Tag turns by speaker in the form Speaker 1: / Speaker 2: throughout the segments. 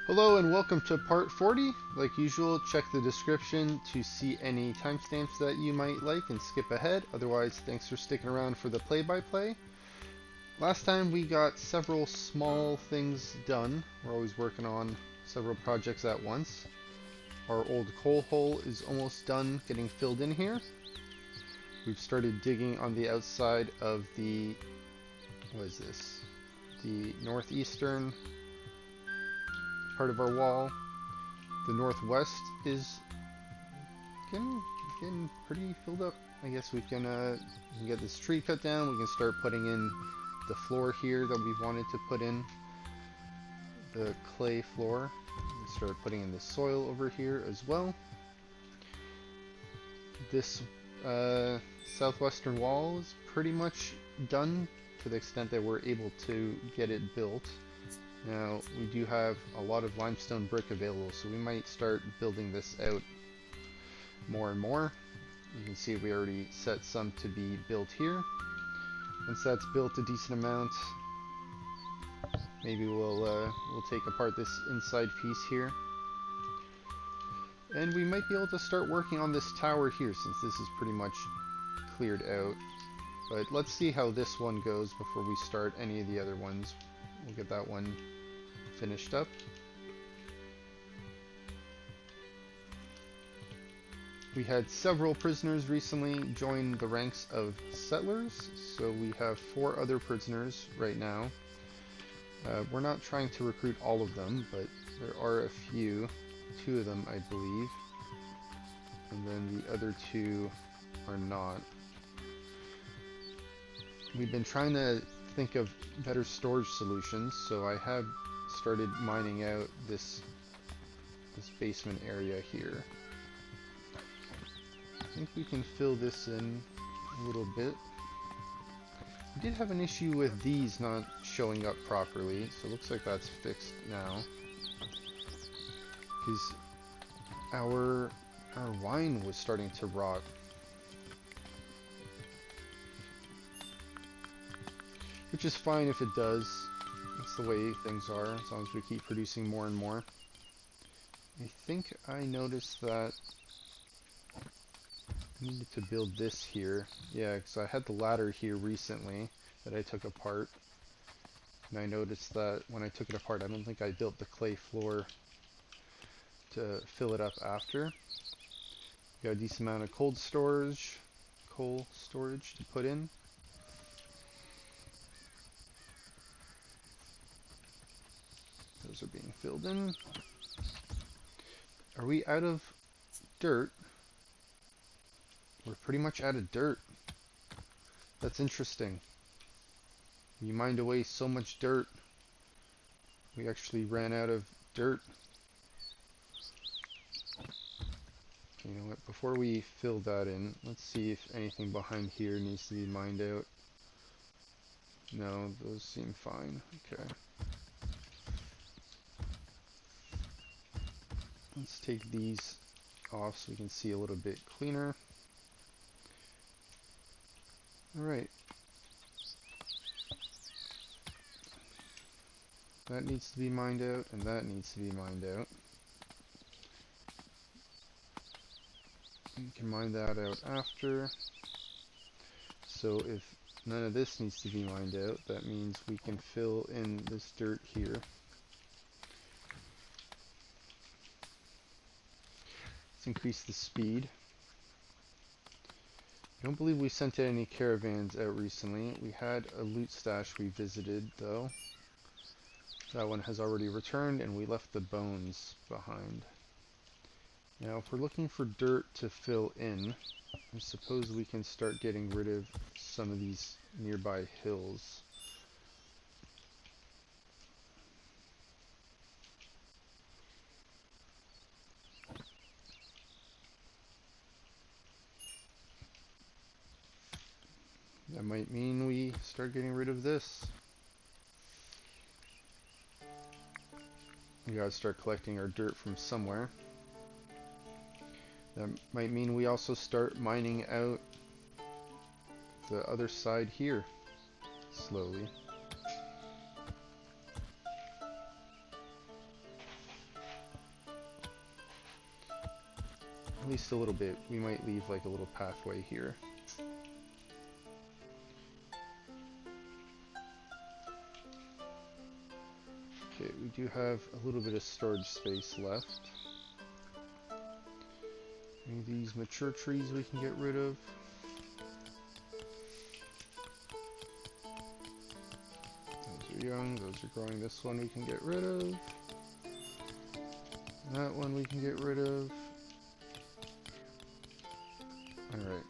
Speaker 1: Hello and welcome to part 40. Like usual, check the description to see any timestamps that you might like and skip ahead. Otherwise, thanks for sticking around for the play-by-play. Last time we got several small things done. We're always working on several projects at once. Our old coal hole is almost done getting filled in here. We've started digging on the outside of the, what is this? The northeastern part of our wall. The northwest is getting pretty filled up. I guess we can get this tree cut down. We can start putting in the floor here that we've wanted to put in. The clay floor. We can start putting in the soil over here as well. This southwestern wall is pretty much done to the extent that we're able to get it built. Now, we do have a lot of limestone brick available, so we might start building this out more and more. You can see we already set some to be built here. Once that's built a decent amount, maybe we'll take apart this inside piece here. And we might be able to start working on this tower here, since this is pretty much cleared out. But let's see how this one goes before we start any of the other ones. We'll get that one finished up. We had several prisoners recently join the ranks of settlers, so we have 4 other prisoners right now. We're not trying to recruit all of them, but there are a few. 2 of them, I believe, and then the other 2 are not. We've been trying to think of better storage solutions, so I have started mining out this basement area here. I think we can fill this in a little bit. We did have an issue with these not showing up properly, so it looks like that's fixed now. Because our wine was starting to rot. Which is fine if it does. That's the way things are, as long as we keep producing more and more. I think I noticed that I needed to build this here. Yeah, because I had the ladder here recently that I took apart. And I noticed that when I took it apart, I don't think I built the clay floor to fill it up after. Got a decent amount of coal storage to put in. Those are being filled in. Are we out of dirt? We're pretty much out of dirt. That's interesting. We mined away so much dirt. We actually ran out of dirt. Okay, you know what? Before we fill that in, let's see if anything behind here needs to be mined out. No, those seem fine. Okay. Let's take these off so we can see a little bit cleaner. Alright. That needs to be mined out, and that needs to be mined out. We can mine that out after. So if none of this needs to be mined out, that means we can fill in this dirt here. Let's increase the speed. I don't believe we sent any caravans out recently. We had a loot stash we visited, though. That one has already returned, and we left the bones behind. Now, if we're looking for dirt to fill in, I suppose we can start getting rid of some of these nearby hills. That might mean we start getting rid of this. We gotta start collecting our dirt from somewhere. That might mean we also start mining out the other side here, slowly. At least a little bit. We might leave like a little pathway here. Okay, we do have a little bit of storage space left. Any of these mature trees we can get rid of. Those are young, those are growing. This one we can get rid of. That one we can get rid of. Alright.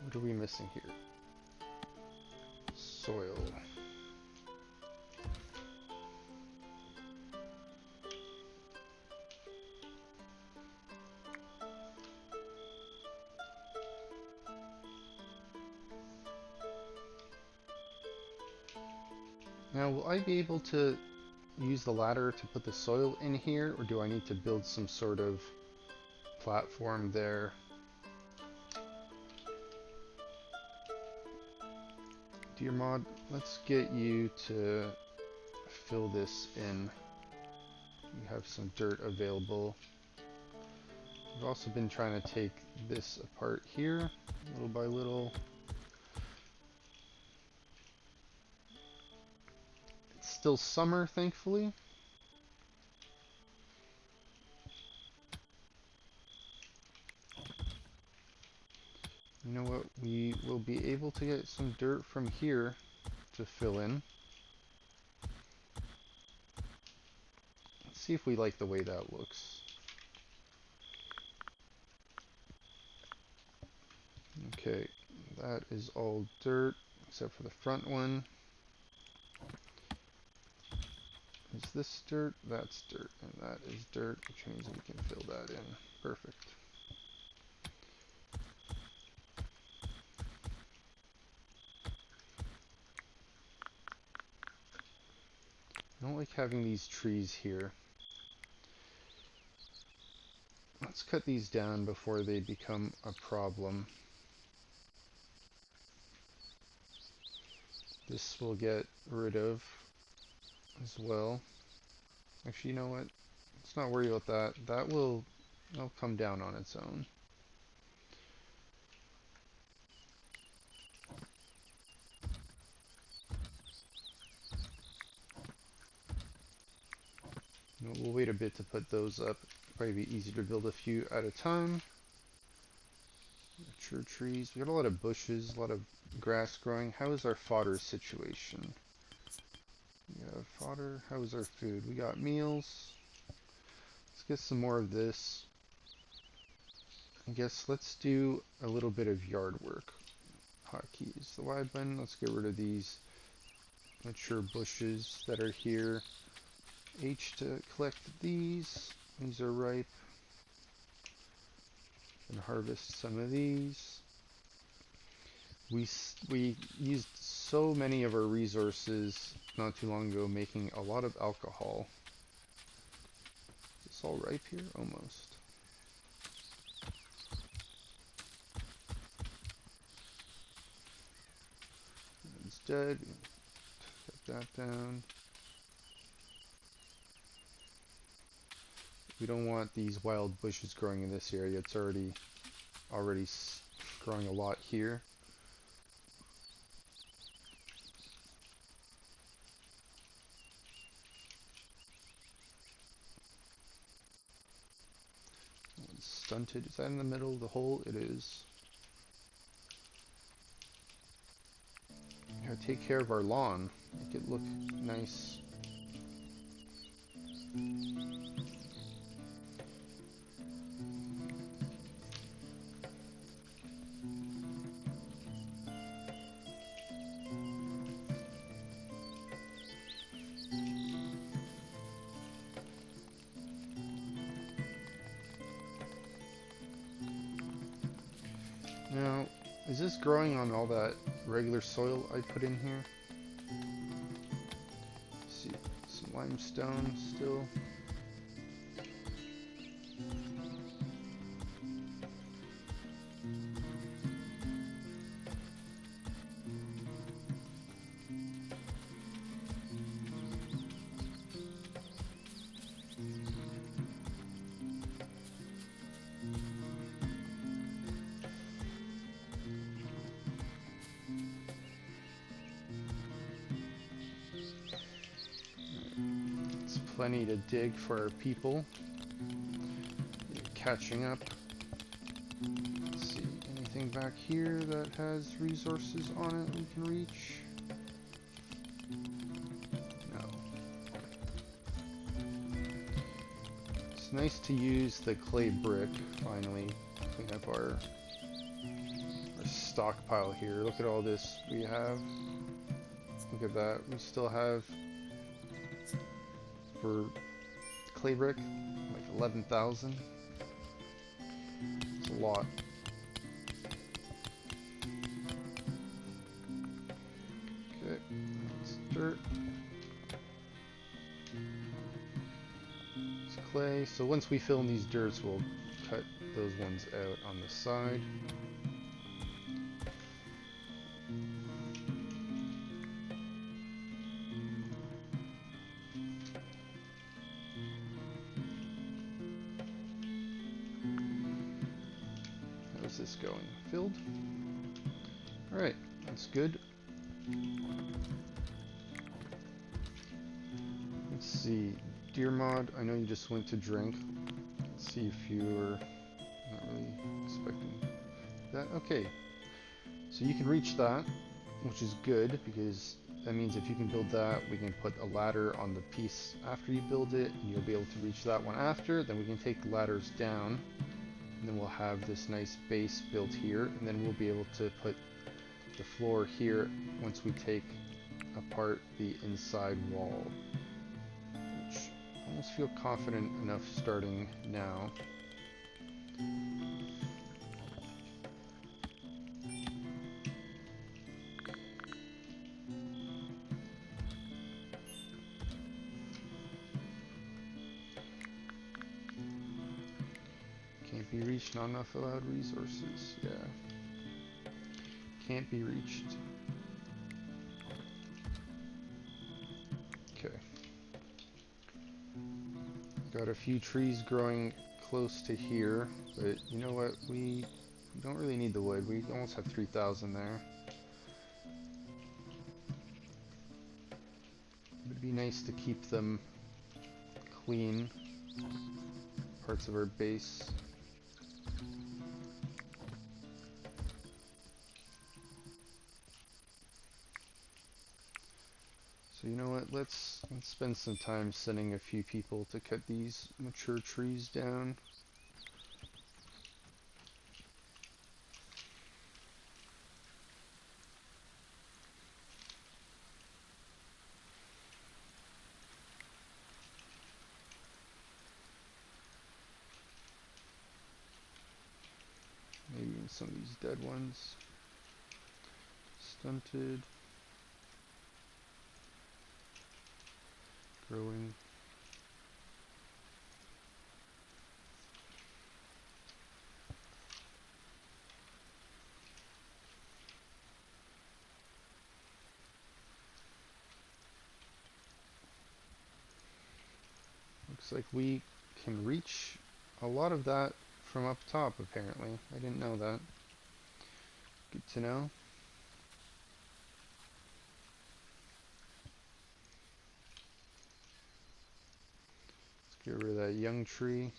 Speaker 1: What are we missing here? Soil. Now, will I be able to use the ladder to put the soil in here, or do I need to build some sort of platform there? Dear mod, let's get you to fill this in. We have some dirt available. We've also been trying to take this apart here, little by little. It's still summer, thankfully. You know what? We will be able to get some dirt from here to fill in. Let's see if we like the way that looks. Okay, that is all dirt except for the front one. Is this dirt? That's dirt, and that is dirt, which means we can fill that in. Perfect. I don't like having these trees here. Let's cut these down before they become a problem. This we'll get rid of as well. Actually, you know what? Let's not worry about that. That'll come down on its own. We'll wait a bit to put those up. Probably be easier to build a few at a time. Mature trees. We got a lot of bushes, a lot of grass growing. How is our fodder situation? We have fodder. How is our food? We got meals. Let's get some more of this. I guess let's do a little bit of yard work. Hotkeys. The Y button. Let's get rid of these mature bushes that are here. H to collect these. These are ripe. And harvest some of these. We used so many of our resources not too long ago making a lot of alcohol. Is this all ripe here? Almost. It's dead. Cut that down. We don't want these wild bushes growing in this area. It's already growing a lot here. It's stunted. Is that in the middle of the hole? It is. Gotta take care of our lawn. Make it look nice. Now, is this growing on all that regular soil I put in here? Let's see. some limestone still. Plenty to dig for our people. Catching up. Let's see, anything back here that has resources on it we can reach? No. It's nice to use the clay brick, finally. Clean up our stockpile here. Look at all this we have. Look at that. We still have, for clay brick, like 11,000. It's a lot. Okay, that's dirt. It's clay. So once we fill in these dirts, we'll cut those ones out on the side. How's this going? Filled? Alright, that's good. Let's see. Deer mod, I know you just went to drink. Let's see if you were not really expecting that. Okay. So you can reach that, which is good, because that means if you can build that, we can put a ladder on the piece after you build it, and you'll be able to reach that one after. Then we can take the ladders down, and then we'll have this nice base built here, and then we'll be able to put the floor here once we take apart the inside wall, which I almost feel confident enough starting now. Can't be reached, not enough allowed resources. Yeah. Can't be reached. Okay. Got a few trees growing close to here, but you know what? We don't really need the wood. We almost have 3,000 there. It'd be nice to keep them clean. Parts of our base. So you know what, let's spend some time sending a few people to cut these mature trees down. Maybe even some of these dead ones. Stunted. Growing. Looks like we can reach a lot of that from up top, apparently. I didn't know that. Good to know. Let's get rid of that young tree.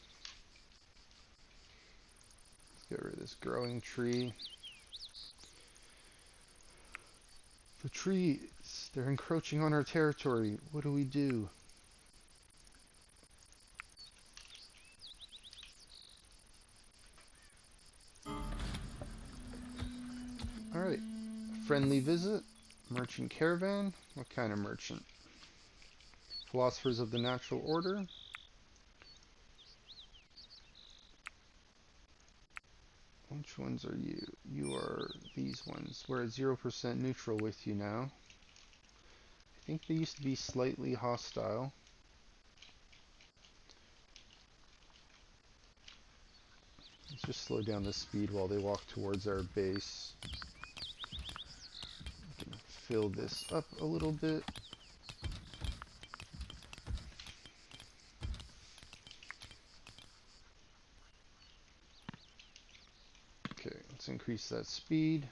Speaker 1: Let's get rid of this growing tree. The trees, they're encroaching on our territory. What do we do? Alright. Friendly visit. Merchant caravan. What kind of merchant? Philosophers of the natural order. Which ones are you? You are these ones. We're at 0% neutral with you now. I think they used to be slightly hostile. Let's just slow down the speed while they walk towards our base. We can fill this up a little bit. Okay, let's increase that speed.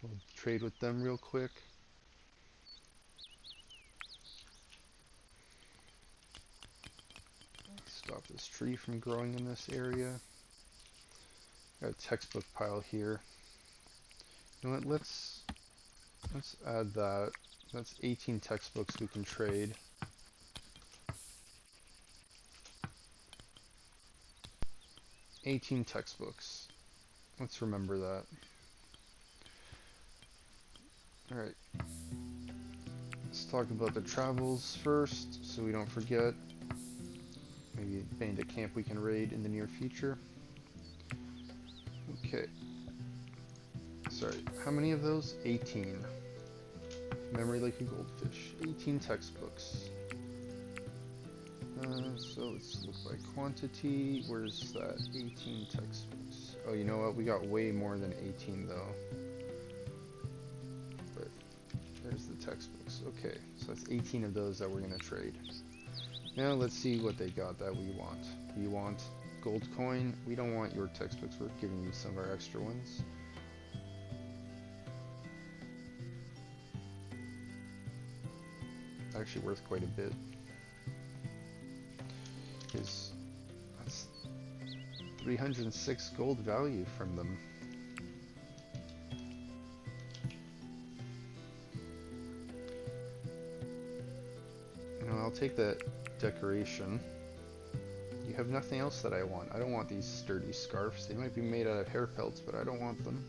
Speaker 1: We'll trade with them real quick. Stop this tree from growing in this area. Got a textbook pile here. You know what, let's add that. That's 18 textbooks we can trade. $18 textbooks. Let's remember that. Alright. Let's talk about the travels first, so we don't forget. Maybe bandit camp we can raid in the near future. Okay. Sorry, how many of those? 18. Memory like a goldfish. 18 textbooks. So let's look by quantity. Where's that? 18 textbooks. Oh, you know what? We got way more than 18 though. But there's the textbooks. Okay, so that's 18 of those that we're gonna trade. Now let's see what they got that we want. We want gold coin. We don't want your textbooks. We're giving you some of our extra ones. Actually worth quite a bit. Is that's 306 gold value from them. You know, I'll take that decoration. You have nothing else that I want. I don't want these sturdy scarves. They might be made out of hair pelts, but I don't want them.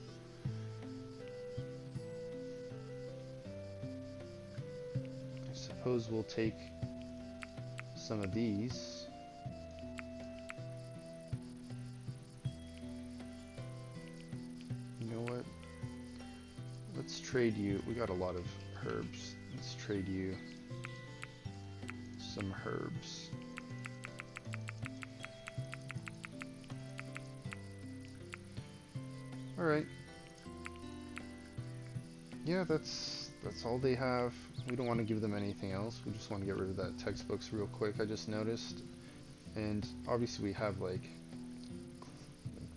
Speaker 1: I suppose we'll take some of these. You know what? Let's trade you. We got a lot of herbs. Let's trade you some herbs. Alright. Yeah, that's all they have. We don't want to give them anything else. We just want to get rid of that textbooks real quick, I just noticed. And obviously we have like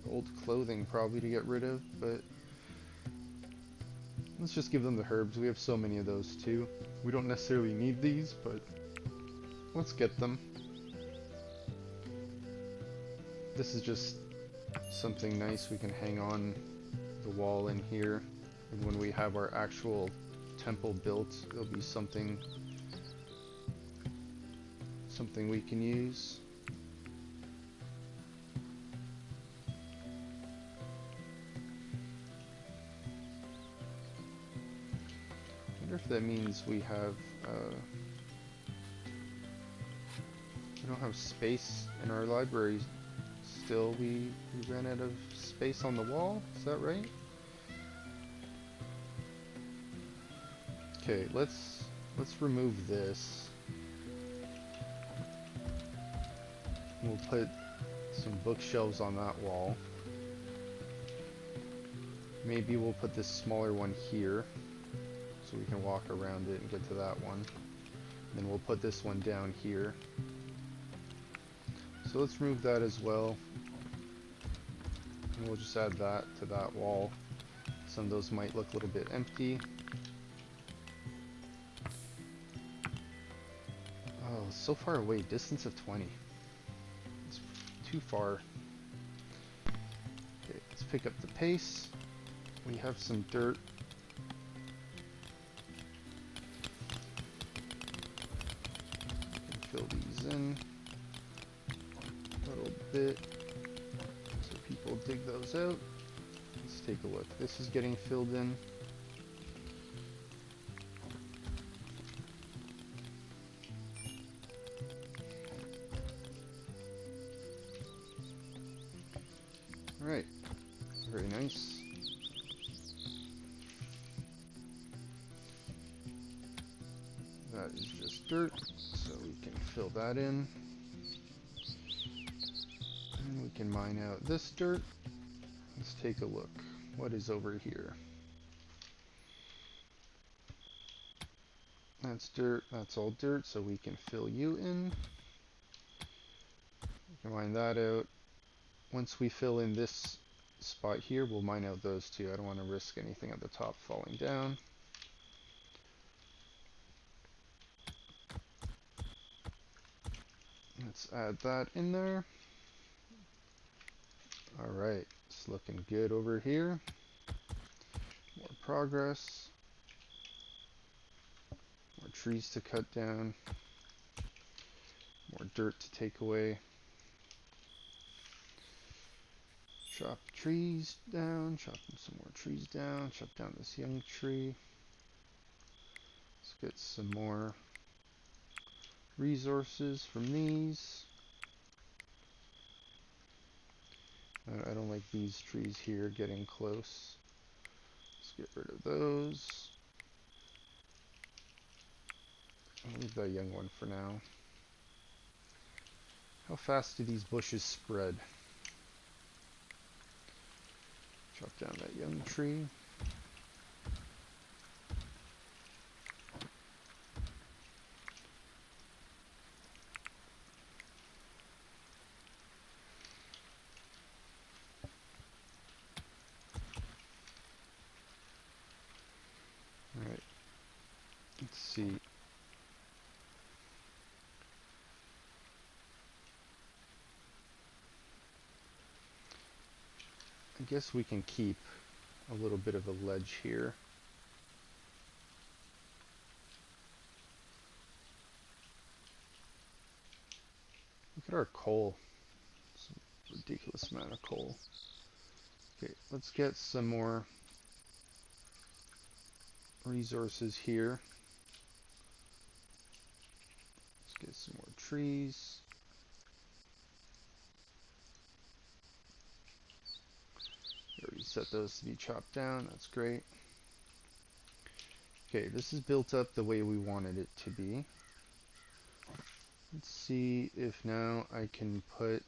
Speaker 1: old clothing probably to get rid of, but let's just give them the herbs. We have so many of those too. We don't necessarily need these, but let's get them. This is just something nice we can hang on the wall in here. And when we have our actual temple built, it'll be something we can use. I wonder if that means we have we don't have space in our library still. We ran out of space on the wall, is that right? Okay, let's remove this. We'll put some bookshelves on that wall. Maybe we'll put this smaller one here so we can walk around it and get to that one. Then we'll put this one down here. So let's remove that as well. And we'll just add that to that wall. Some of those might look a little bit empty. Oh, so far away, distance of 20. It's too far. Okay, let's pick up the pace. We have some dirt. Fill these in a little bit so people dig those out. Let's take a look. This is getting filled in. Alright, very nice. That is just dirt, so we can fill that in. And we can mine out this dirt. Let's take a look. What is over here? That's dirt. That's all dirt, so we can fill you in. We can mine that out. Once we fill in this spot here, we'll mine out those two. I don't want to risk anything at the top falling down. Let's add that in there. Alright, it's looking good over here. More progress. More trees to cut down. More dirt to take away. Chop trees down, chop some more trees down, chop down this young tree. Let's get some more resources from these. I don't like these trees here getting close. Let's get rid of those. I'll leave that young one for now. How fast do these bushes spread? Chop down that young tree. Alright. Let's see. I guess we can keep a little bit of a ledge here. Look at our coal. It's a ridiculous amount of coal. Okay, let's get some more resources here. Let's get some more trees. We already set those to be chopped down. That's great. Okay, this is built up the way we wanted it to be. Let's see if now I can put...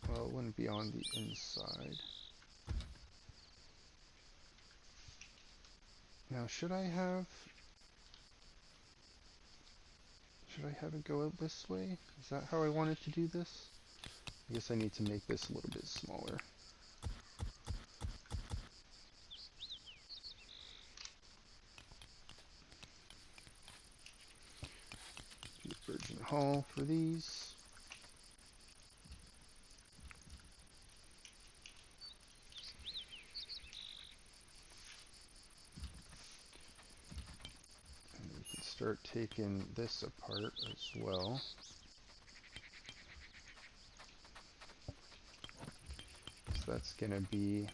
Speaker 1: Well, it wouldn't be on the inside. Now, should I have it go out this way? Is that how I wanted to do this? I guess I need to make this a little bit smaller. Do Virgin Hall for these. And we can start taking this apart as well. So that's going to be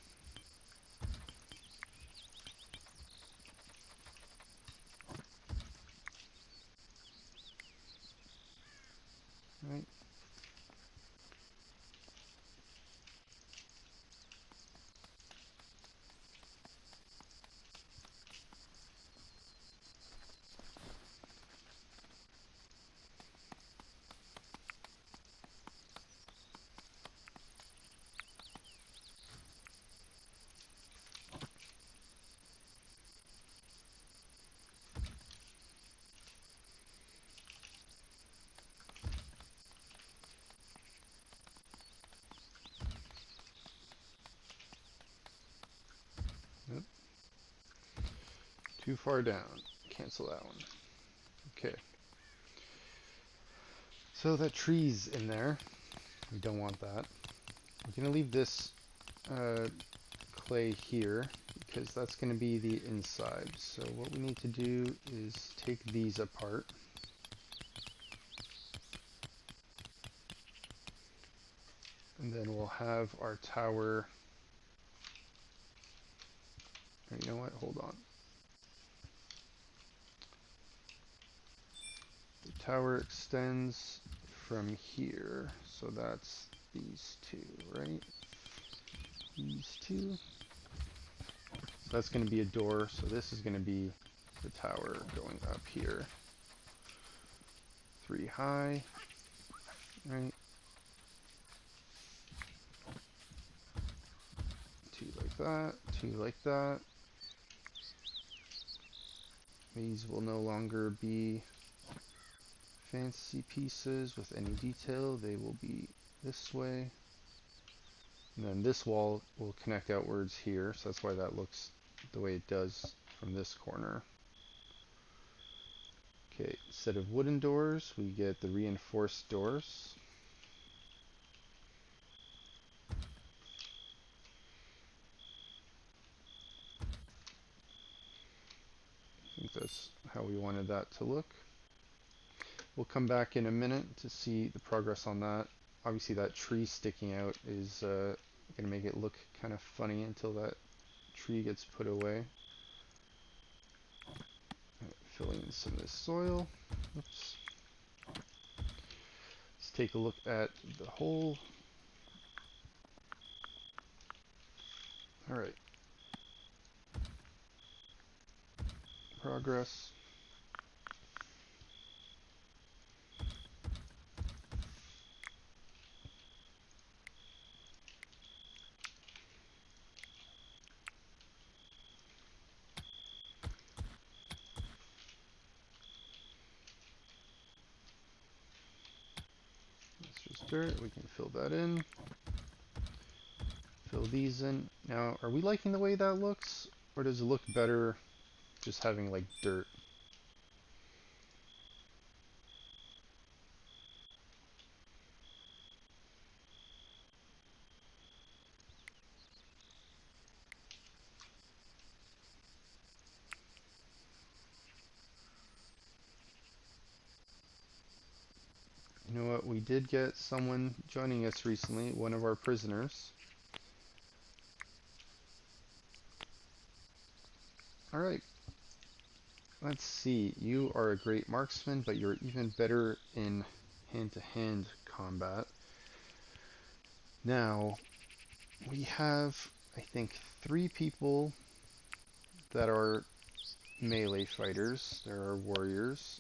Speaker 1: right. Yep. Too far down. Cancel that one. Okay. So that tree's in there. We don't want that. We're going to leave this clay here because that's going to be the inside. So what we need to do is take these apart. And then we'll have our tower. You know what? Hold on. The tower extends from here. So that's these two, right? These two. that's going to be a door, so this is going to be the tower going up here. 3 high, right? 2 like that, 2 like that. These will no longer be fancy pieces with any detail. They will be this way. And then this wall will connect outwards here, so that's why that looks the way it does from this corner. Okay, instead of wooden doors, we get the reinforced doors. I think that's how we wanted that to look. We'll come back in a minute to see the progress on that. Obviously that tree sticking out is going to make it look kind of funny until that tree gets put away. Filling in some of this soil. Oops. Let's take a look at the hole. Alright. Progress. That's just dirt. We can fill that in. Fill these in. Now, are we liking the way that looks? Or does it look better just having like dirt? You know what? We did get someone joining us recently, one of our prisoners. Alright. Let's see. You are a great marksman, but you're even better in hand-to-hand combat. Now, we have, I think, 3 people that are melee fighters. There are warriors.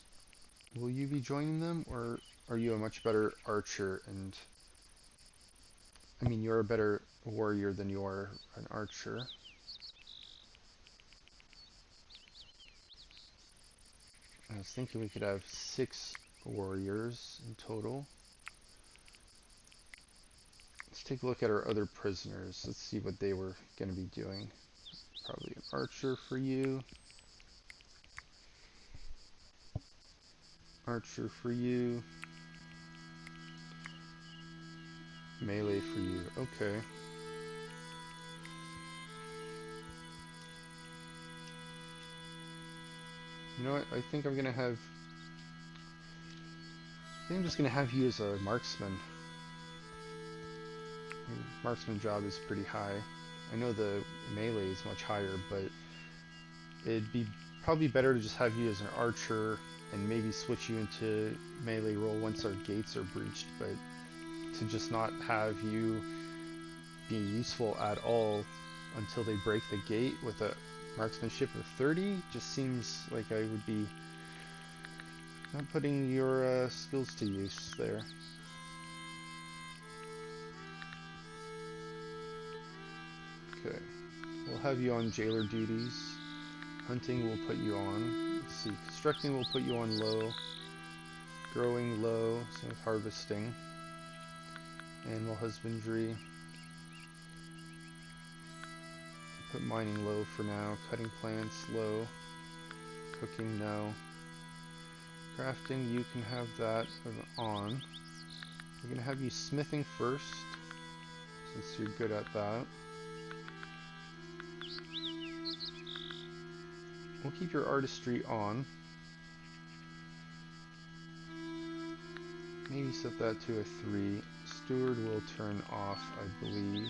Speaker 1: Will you be joining them, or are you a much better archer? And I mean, you're a better warrior than you are an archer. I was thinking we could have 6 warriors in total. Let's take a look at our other prisoners. Let's see what they were going to be doing. Probably an archer for you. Archer for you. Melee for you. Okay. You know what? I think I'm just gonna have you as a marksman. Your marksman job is pretty high. I know the melee is much higher, but it'd be probably better to just have you as an archer and maybe switch you into melee role once our gates are breached, but to just not have you be useful at all until they break the gate with a marksmanship of 30 just seems like I would be not putting your skills to use there. Okay, we'll have you on jailer duties. Hunting will put you on. Let's see, constructing will put you on low. Growing low, same with harvesting. Animal husbandry. Put mining low for now. Cutting plants low. Cooking no. Crafting, you can have that on. We're going to have you smithing first, since you're good at that. We'll keep your artistry on. Maybe set that to a 3. Steward will turn off, I believe.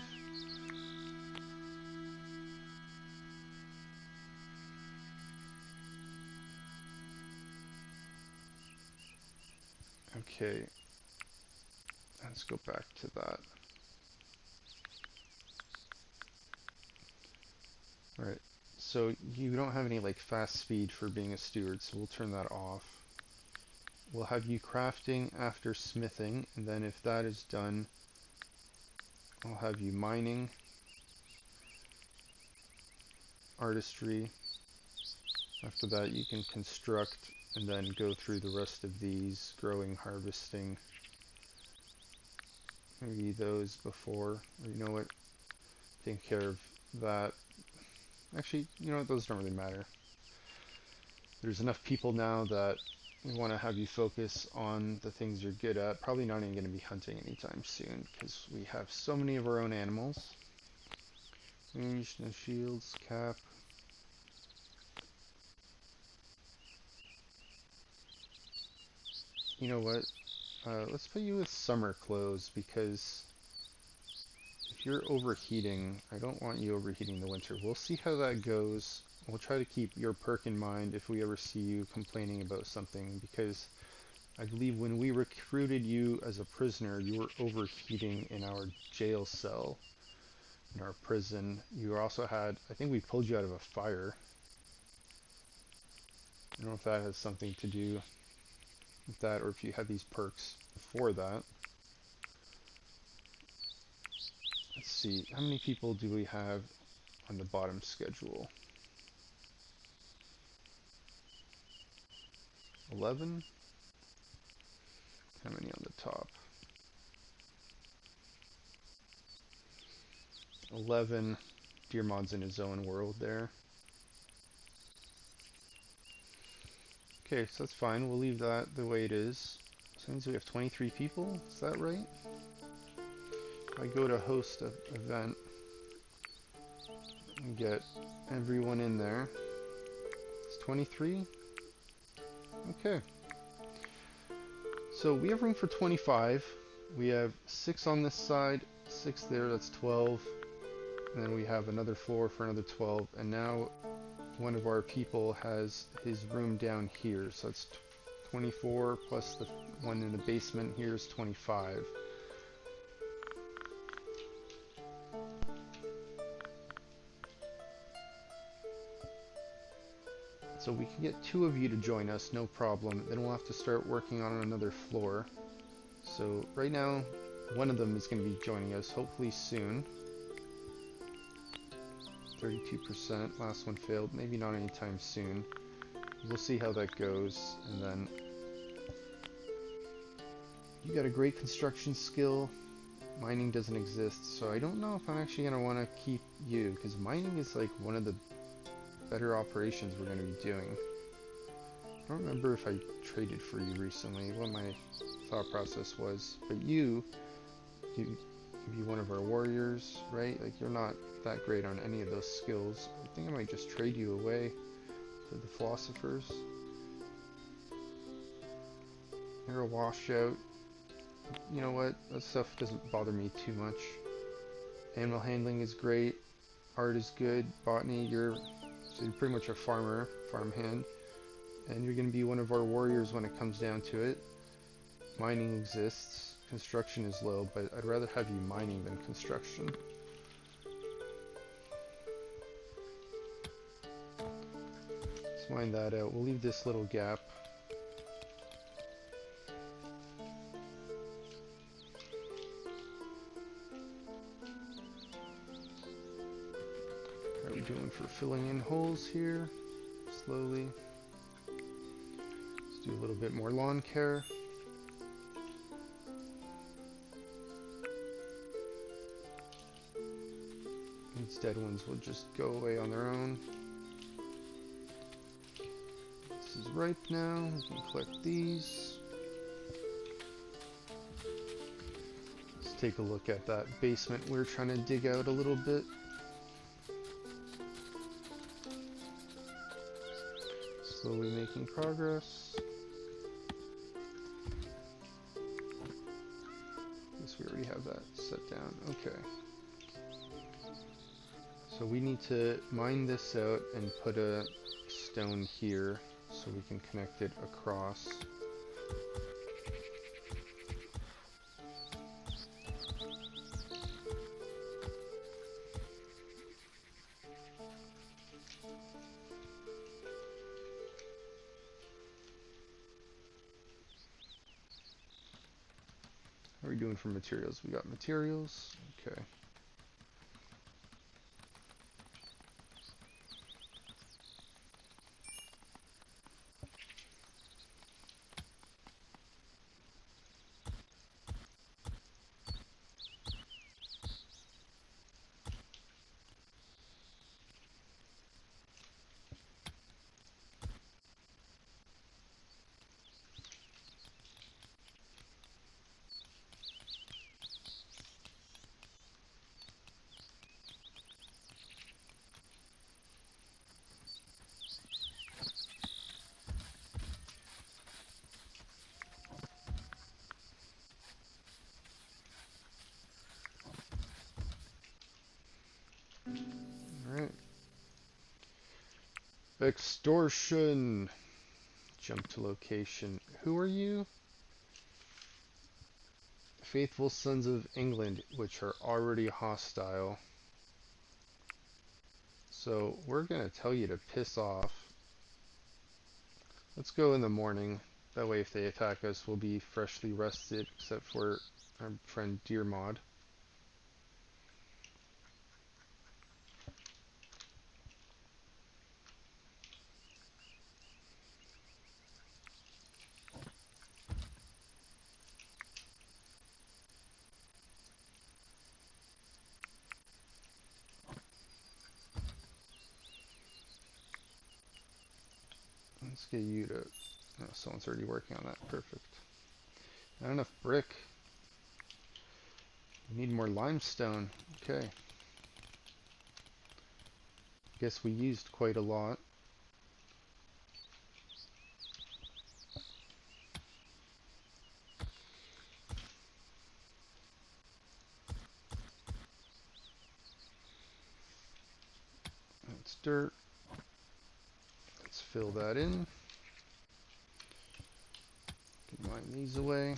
Speaker 1: Okay, let's go back to that. Alright, So you don't have any like fast speed for being a steward, so we'll turn that off. We'll have you crafting after smithing, and then if that is done, I'll have you mining, artistry. After that you can construct and then go through the rest of these, growing, harvesting. Maybe those before, or you know what, take care of that. Actually, you know what, those don't really matter. There's enough people now that we want to have you focus on the things you're good at. Probably not even going to be hunting anytime soon because we have so many of our own animals. Range, no shields, cap. You know what? Let's put you with summer clothes because if you're overheating, I don't want you overheating the winter. We'll see how that goes. We'll try to keep your perk in mind if we ever see you complaining about something, because I believe when we recruited you as a prisoner, you were overheating in our jail cell, in our prison. You also had, I think we pulled you out of a fire. I don't know if that has something to do with that, or if you had these perks before that. Let's see, how many people do we have on the bottom schedule? 11? How many on the top? 11. Dearmod's in his own world there. Okay, so that's fine. We'll leave that the way it is. So that means we have 23 people. Is that right? If I go to host an event and get everyone in there, it's 23. Okay. So we have room for 25. We have 6 on this side, 6 there, that's 12. And then we have another floor for another 12. And now one of our people has his room down here. So it's 24 plus the one in the basement here is 25. So we can get 2 of you to join us, no problem. Then we'll have to start working on another floor. So right now, one of them is going to be joining us, hopefully soon. 32%, last one failed, maybe not anytime soon. We'll see how that goes, and then you got a great construction skill. Mining doesn't exist, so I don't know if I'm actually going to want to keep you, because mining is like one of the better operations we're going to be doing. I don't remember if I traded for you recently, what my thought process was, but you be one of our warriors, right? Like, you're not that great on any of those skills. I think I might just trade you away to the Philosophers. You're a washout. You know what? That stuff doesn't bother me too much. Animal handling is great. Art is good. Botany, so you're pretty much a farmhand. And you're going to be one of our warriors when it comes down to it. Mining exists. Construction is low, but I'd rather have you mining than construction. Let's mine that out. We'll leave this little gap. How are we doing for filling in holes here? Slowly. Let's do a little bit more lawn care. These dead ones will just go away on their own. This is ripe now. We can collect these. Let's take a look at that basement we're trying to dig out a little bit. Slowly making progress. Guess we already have that set down. Okay. So we need to mine this out and put a stone here so we can connect it across. How are we doing for materials? We got materials. Okay. Alright. Extortion. Jump to location. Who are you? Faithful sons of England, which are already hostile. So we're going to tell you to piss off. Let's go in the morning. That way if they attack us, we'll be freshly rested, except for our friend Deer Mod. Let's get you to... Oh, someone's already working on that. Perfect. Not enough brick. We need more limestone. Okay. Guess we used quite a lot. That's dirt. Let's fill that in. Mine these away.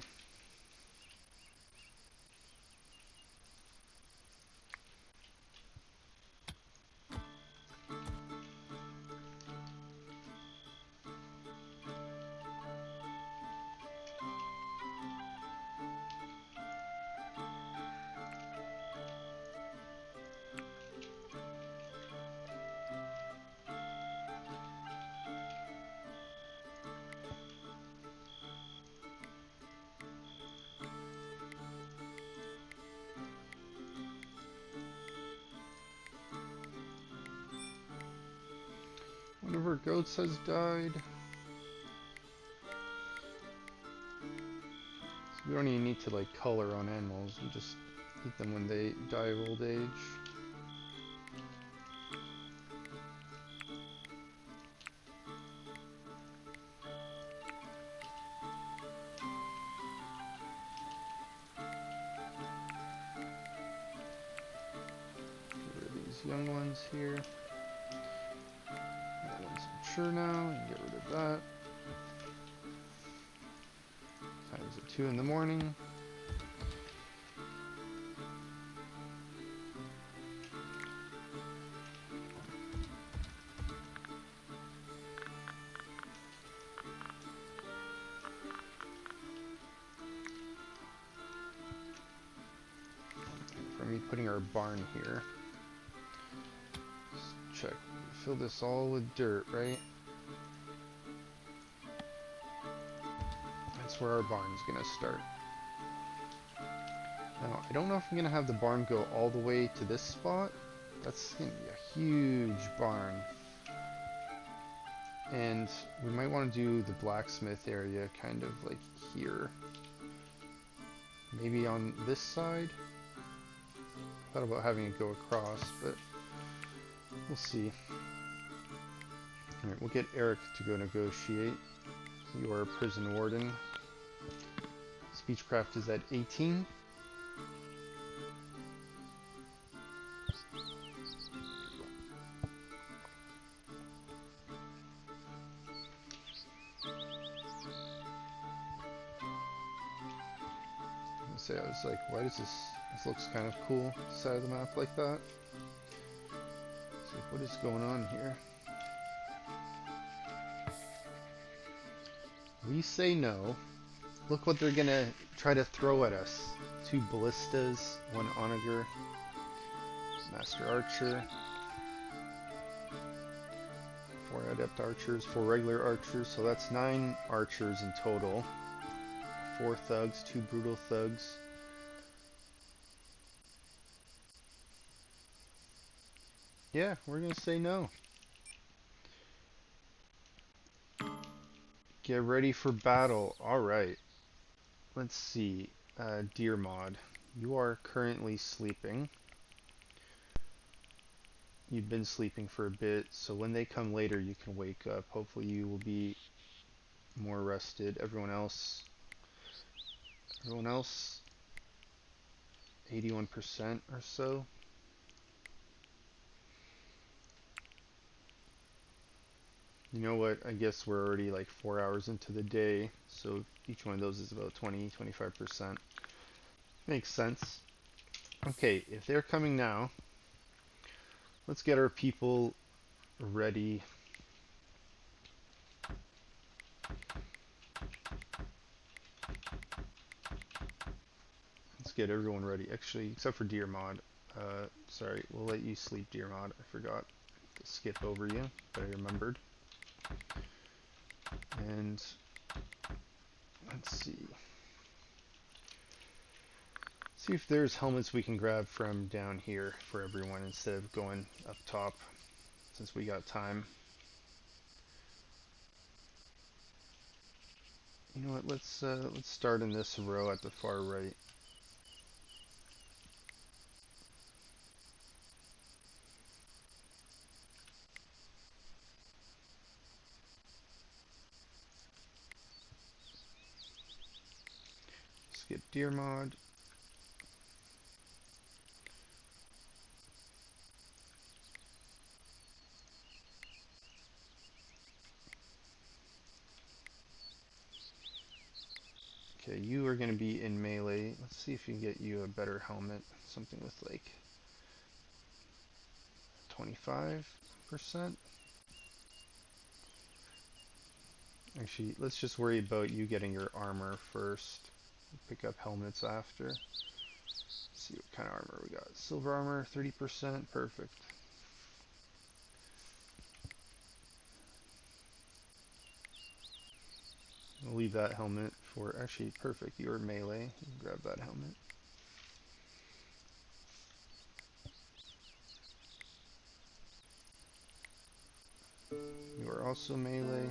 Speaker 1: One of our goats has died. So we don't even need to like color on animals. We just eat them when they die of old age. Get rid of these young ones here. That one's mature now. You can get rid of that. Times at 2 in the morning. For me putting our barn here. Let's check. Fill this all with dirt, right? That's where our barn's gonna start. Now, I don't know if I'm gonna have the barn go all the way to this spot. That's gonna be a huge barn. And we might want to do the blacksmith area kind of like here. Maybe on this side. Thought about having it go across, but we'll see. Alright, we'll get Eric to go negotiate. You are a prison warden. Speechcraft is at 18. I was like, why does this looks kind of cool, side of the map like that. So what is going on here? We say no. Look what they're gonna try to throw at us. 2 ballistas, 1 onager, master archer, 4 adept archers, 4 regular archers, so that's 9 archers in total. 4 thugs, 2 brutal thugs. Yeah, we're gonna say no. Get ready for battle. Alright. Let's see. Deer mod. You are currently sleeping. You've been sleeping for a bit, so when they come later you can wake up. Hopefully you will be more rested. Everyone else, 81% or so. You know what, I guess we're already like 4 hours into the day, so each one of those is about 20-25%. Makes sense. Okay, if they're coming now, let's get our people ready. Let's get everyone ready. Actually, except for Deer Mod. Sorry, we'll let you sleep, Deer Mod. I forgot to skip over you, but I remembered. And let's see. See if there's helmets we can grab from down here for everyone instead of going up top, since we got time. You know what? Let's start in this row at the far right. Skip Deer Mod. Okay, you are going to be in melee. Let's see if we can get you a better helmet. Something with like 25%. Actually, let's just worry about you getting your armor first. Pick up helmets after. Let's see what kind of armor we got. Silver armor, 30%. Perfect. I'll leave that helmet for, actually, perfect. You're melee. You can grab that helmet. You are also melee.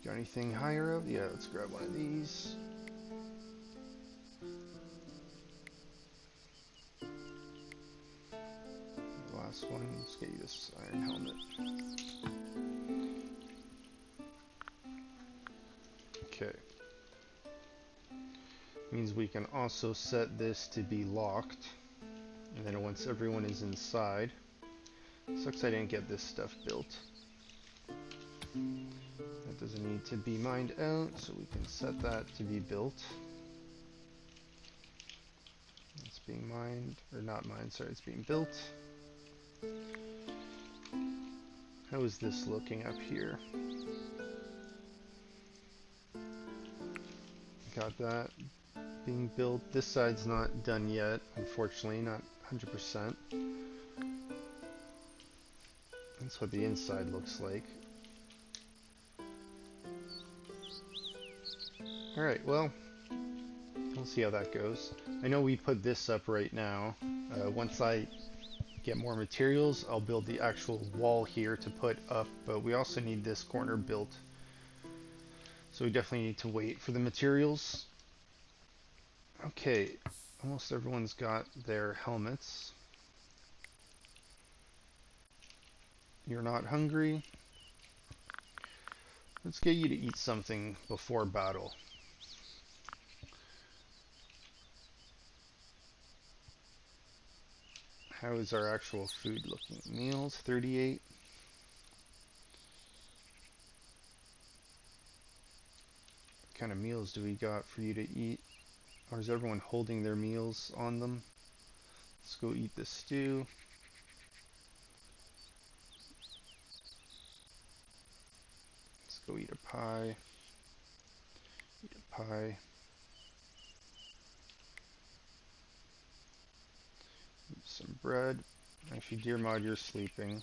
Speaker 1: Got anything higher up? Yeah, let's grab one of these. The last one, let's get you this iron helmet. Okay. Means we can also set this to be locked. And then once everyone is inside, sucks I didn't get this stuff built. That doesn't need to be mined out, so we can set that to be built. It's being mined, or not mined, sorry, it's being built. How is this looking up here? Got that being built. This side's not done yet, unfortunately, not 100%. That's what the inside looks like. Alright, well, we'll see how that goes. I know we put this up right now. Once I get more materials, I'll build the actual wall here to put up, but we also need this corner built. So we definitely need to wait for the materials. Okay, almost everyone's got their helmets. You're not hungry. Let's get you to eat something before battle. How is our actual food looking? Meals, 38. What kind of meals do we got for you to eat? Or is everyone holding their meals on them? Let's go eat the stew. Let's go eat a pie. pie. Eat some bread. Actually, dear mod, you're sleeping.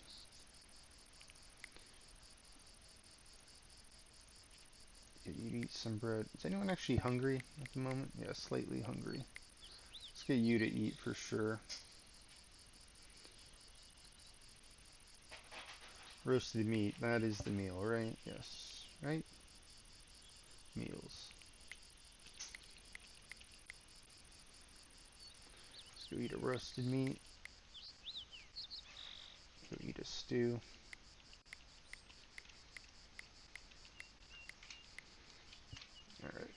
Speaker 1: Okay, you eat some bread. Is anyone actually hungry at the moment? Yeah, slightly hungry. Let's get you to eat for sure. Roasted meat, that is the meal, right? Yes, right? Meals. Let's go eat a roasted meat. Go eat a stew. Alright.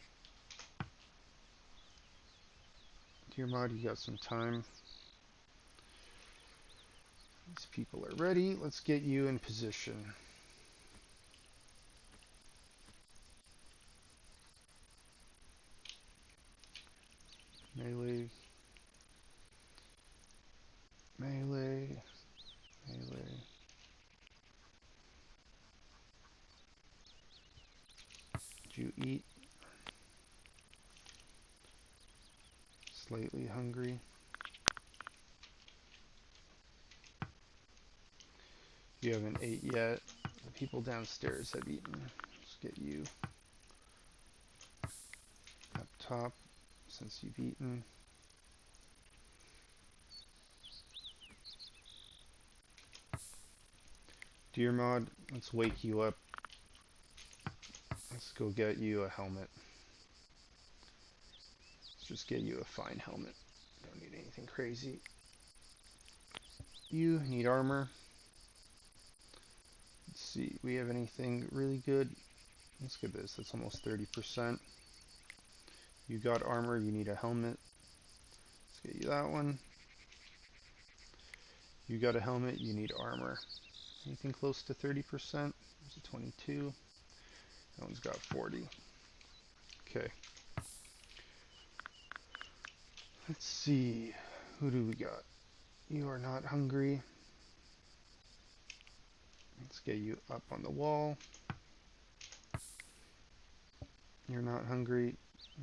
Speaker 1: Dear mod, you got some time. These people are ready. Let's get you in position. Melee. Melee. Melee. Did you eat? Slightly hungry. You haven't ate yet. The people downstairs have eaten. Let's get you up top since you've eaten. Dear mod, let's wake you up. Let's go get you a helmet. Let's just get you a fine helmet. Don't need anything crazy. You need armor. Let's see, we have anything really good? Let's get this, that's almost 30%. You got armor, you need a helmet. Let's get you that one. You got a helmet, you need armor. Anything close to 30%? There's a 22. That one's got 40. Okay. Let's see. Who do we got? You are not hungry. Let's get you up on the wall. You're not hungry.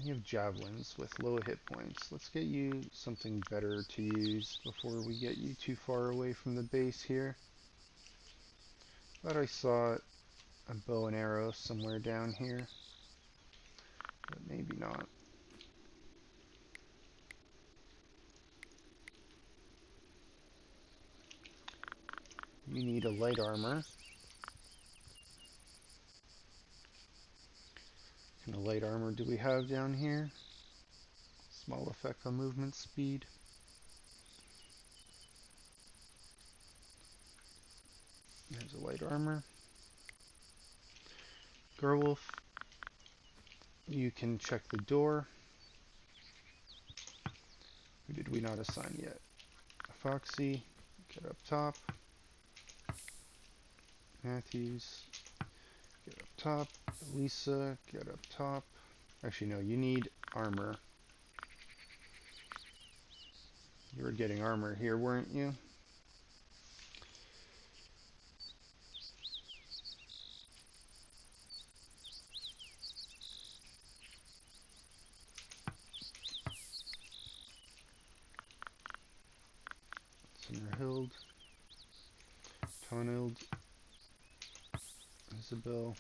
Speaker 1: You have javelins with low hit points. Let's get you something better to use before we get you too far away from the base here. Thought I saw a bow and arrow somewhere down here, but maybe not. You need a light armor. What kind of light armor do we have down here? Small effect on movement speed. There's a light armor. Gerwolf, you can check the door. Who did we not assign yet? Foxy, get up top. Matthews, get up top. Lisa, get up top. Actually, no, you need armor. You were getting armor here, weren't you? Summerhild, Tonhild, Isabel,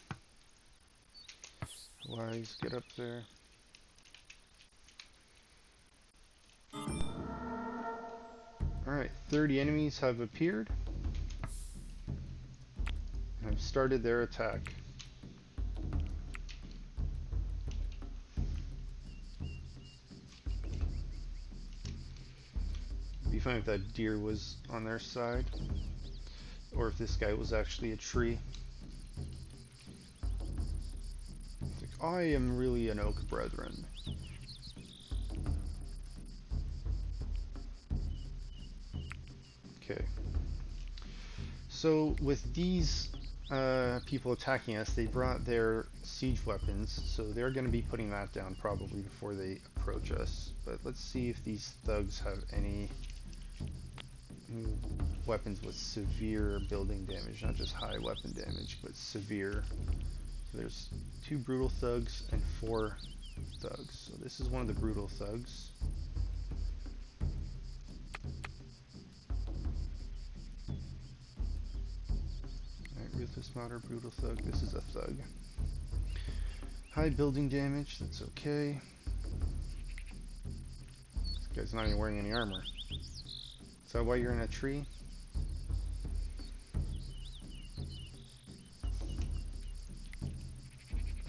Speaker 1: Hawise, get up there. Alright, 30 enemies have appeared and have started their attack. It'd be fun if that deer was on their side, or if this guy was actually a tree. It's like, I am really an oak brethren. Okay. So with these people attacking us, they brought their siege weapons, so they're going to be putting that down probably before they approach us. But let's see if these thugs have any weapons with severe building damage, not just high weapon damage, but severe. So there's 2 brutal thugs and 4 thugs. So this is one of the brutal thugs. Alright, ruthless modder, brutal thug. This is a thug. High building damage, that's okay. This guy's not even wearing any armor. Is that why you're in a tree?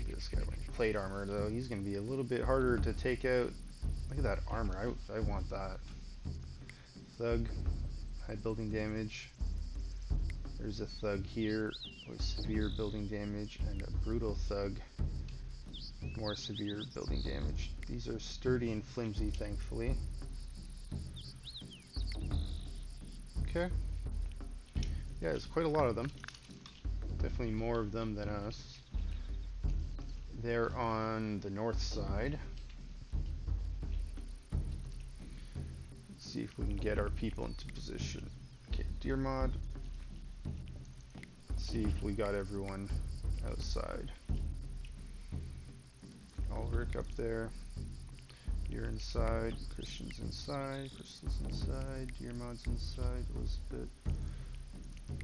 Speaker 1: This guy wearing plate armor though, he's going to be a little bit harder to take out. Look at that armor, I want that. Thug, high building damage. There's a thug here with severe building damage, and a brutal thug, more severe building damage. These are sturdy and flimsy, thankfully. Okay. Yeah, there's quite a lot of them. Definitely more of them than us. They're on the north side. Let's see if we can get our people into position. Okay, deer mod. Let's see if we got everyone outside. Ulrich up there. You're inside. Christian's inside. Crystal's inside. Deer mod's inside. Elizabeth.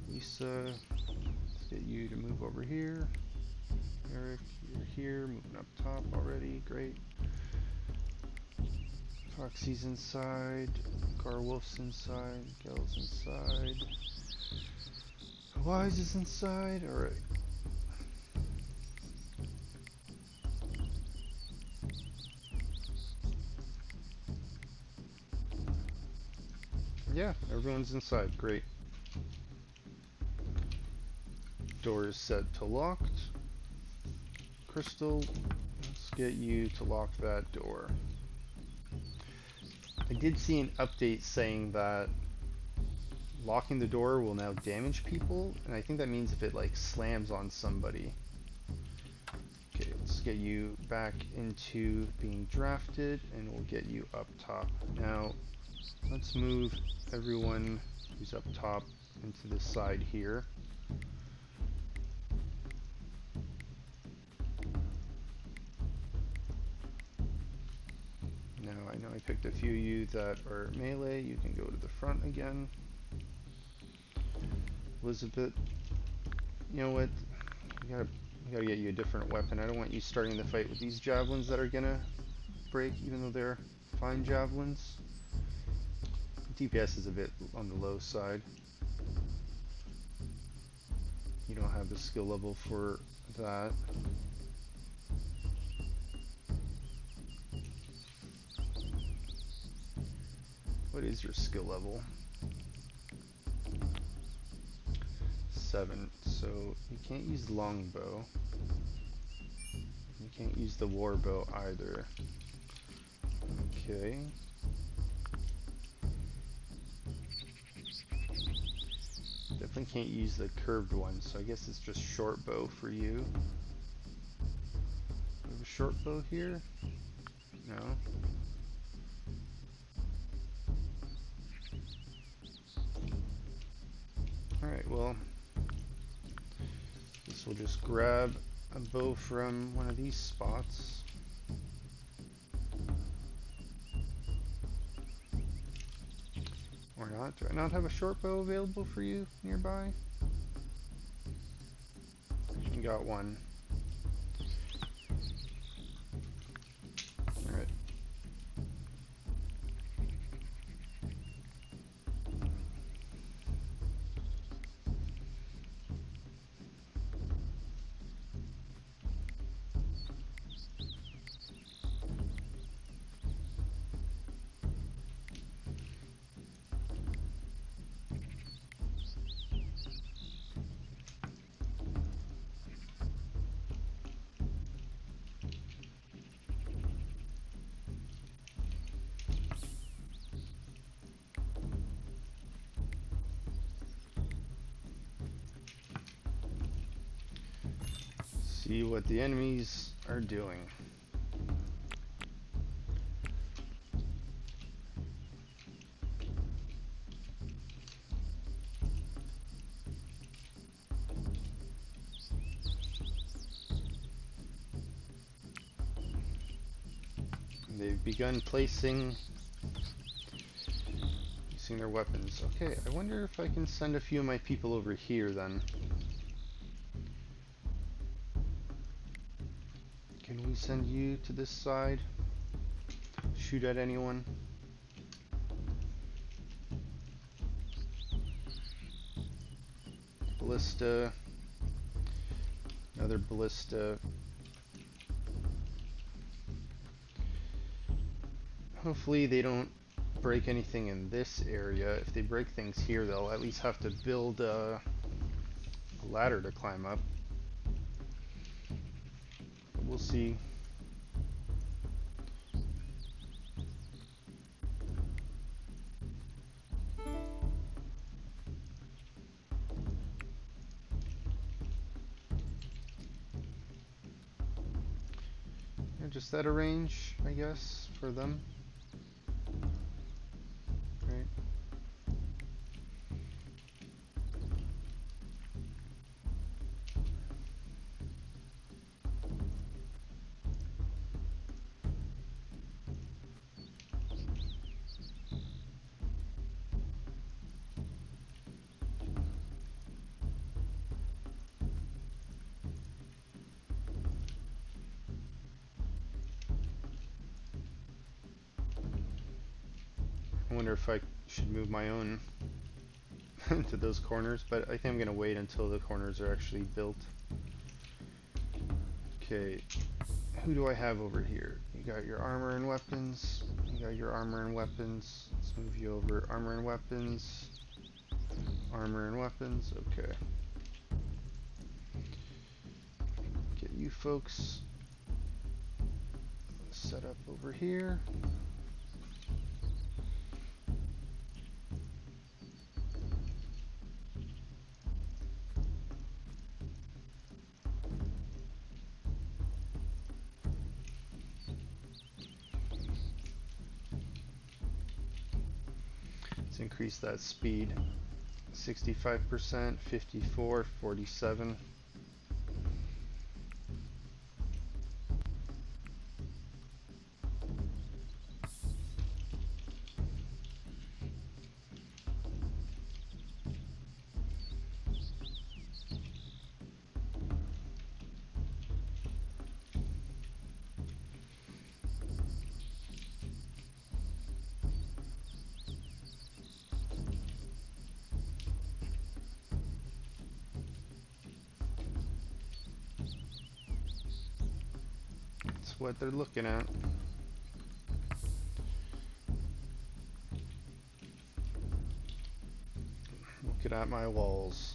Speaker 1: Lisa. Let's get you to move over here. Eric, you're here. Moving up top already. Great. Foxy's inside. Garwolf's inside. Gel's inside. Hawise is inside. Alright. Yeah, everyone's inside. Great. Door is set to locked. Crystal, let's get you to lock that door. I did see an update saying that locking the door will now damage people, and I think that means if it like slams on somebody. Okay, let's get you back into being drafted, and we'll get you up top. Now, let's move everyone who's up top into the side here. Now, I know I picked a few of you that are melee. You can go to the front again. Elizabeth, you know what? We gotta get you a different weapon. I don't want you starting the fight with these javelins that are gonna break, even though they're fine javelins. DPS is a bit on the low side. You don't have the skill level for that. What is your skill level? 7. So you can't use the longbow. You can't use the warbow either. Okay. Definitely can't use the curved one, so I guess it's just short bow for you. We have a short bow here? No. Alright, well, this will just grab a bow from one of these spots. Or not. Do I not have a short bow available for you nearby? You got one. Alright. See what the enemies are doing. They've begun placing their weapons. Okay, I wonder if I can send a few of my people over here then. Can we send you to this side? Shoot at anyone? Ballista. Another ballista. Hopefully they don't break anything in this area. If they break things here, they'll at least have to build a ladder to climb up. We'll see. Yeah, just that a range, I guess, for them. Right. I wonder if I should move my own to those corners, but I think I'm going to wait until the corners are actually built. Okay, who do I have over here? You got your armor and weapons. You got your armor and weapons. Let's move you over. Armor and weapons. Armor and weapons. Okay. Get you folks set up over here. Let's increase that speed. 65%, 54, 47. That's what they're looking at. Looking at my walls.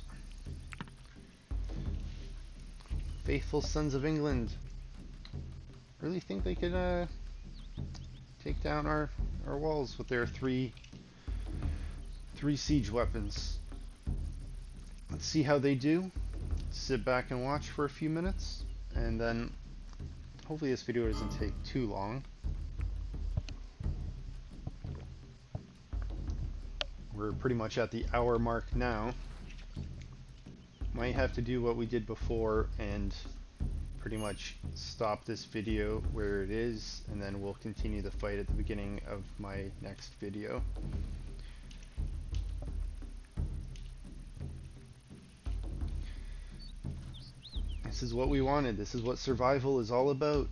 Speaker 1: Faithful sons of England. Really think they could take down our walls with their three siege weapons. Let's see how they do. Sit back and watch for a few minutes, and then hopefully this video doesn't take too long. We're pretty much at the hour mark now. Might have to do what we did before and pretty much stop this video where it is, and then we'll continue the fight at the beginning of my next video. This is what we wanted. This is what survival is all about.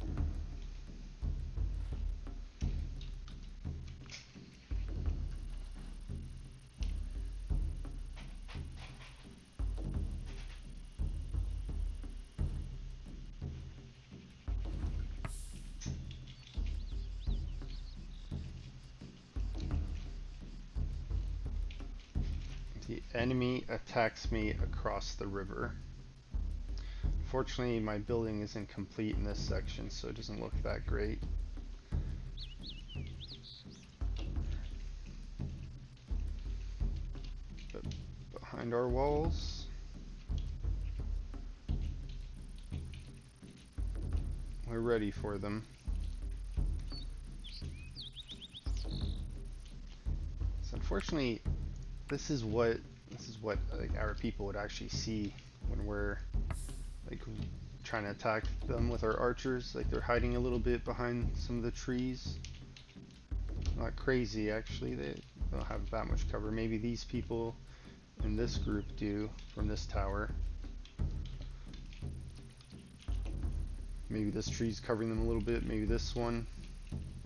Speaker 1: The enemy attacks me across the river. Fortunately, my building isn't complete in this section, so it doesn't look that great. But behind our walls, we're ready for them. So unfortunately, this is what like, our people would actually see when we're like trying to attack them with our archers. Like they're hiding a little bit behind some of the trees. Not crazy actually, they don't have that much cover. Maybe these people in this group do from this tower. Maybe this tree's covering them a little bit, maybe this one.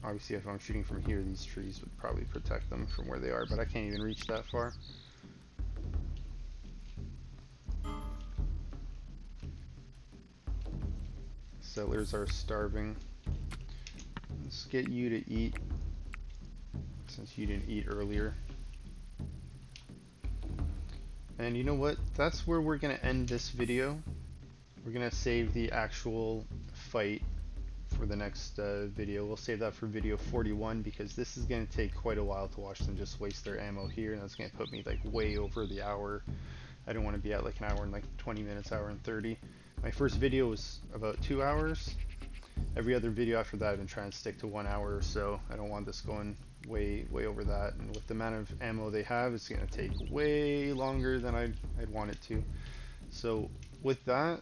Speaker 1: Obviously if I'm shooting from here, these trees would probably protect them from where they are, but I can't even reach that far. Settlers are starving. Let's get you to eat, since you didn't eat earlier. And you know what? That's where we're going to end this video. We're going to save the actual fight for the next video. We'll save that for video 41 because this is going to take quite a while to watch them just waste their ammo here, and that's going to put me like way over the hour. I don't want to be at like an hour and like 20 minutes, hour and 30. My first video was about 2 hours. Every other video after that I've been trying to stick to 1 hour or so. I don't want this going way over that, and with the amount of ammo they have, it's going to take way longer than I'd want it to. So with that,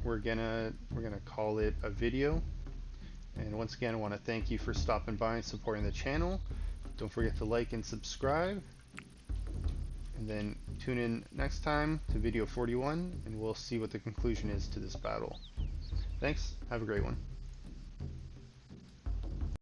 Speaker 1: we're gonna call it a video. And once again, I want to thank you for stopping by and supporting the channel. Don't forget to like and subscribe, and then tune in next time to video 41 and we'll see what the conclusion is to this battle. Thanks, have a great one.